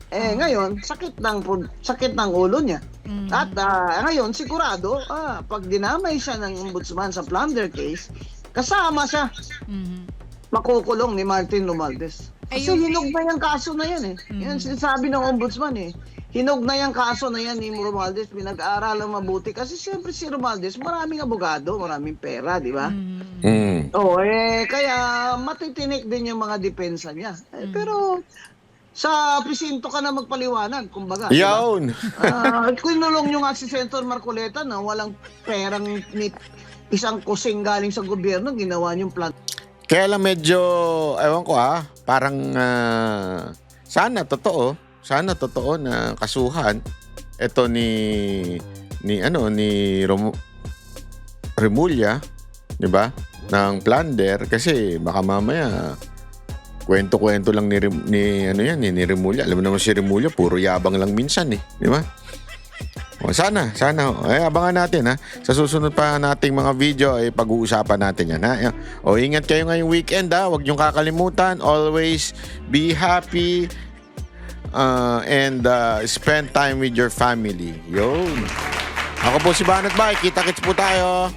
Ngayon, sakit ng ulo niya. At ngayon, sigurado, pag dinamay siya ng ombudsman sa plunder case, kasama siya. Makukulong ni Martin Romualdez. Kasi hinog na yung kaso na yan Yan sinasabi ng ombudsman Hinog na yung kaso na yan ni Romualdez. Pinag-aaral ang mabuti. Kasi siyempre si Romualdez, maraming abogado, maraming pera, di ba? Kaya matitinik din yung mga depensa niya. Pero sa presinto ka na magpaliwanag, kumbaga. Yun. Kinulong nyo nga si Senator Marcoleta na walang perang ni isang kusing galing sa gobyerno, ginawa niyong plan. Kaya lang medyo, ewan ko parang sana totoo na kasuhan ito ni Remulla, di ba? Ng plunder kasi baka mamaya kwento-kwento lang ni Remulla. Alam mo naman si Remulla, puro yabang lang minsan di ba? Sana. Abangan natin sa susunod pa nating mga video ay pag-uusapan natin yan ingat kayo ngayong weekend Huwag niyong kakalimutan. Always be happy and spend time with your family. Yun. Ako po si Banat Bay. Kita-kits po tayo.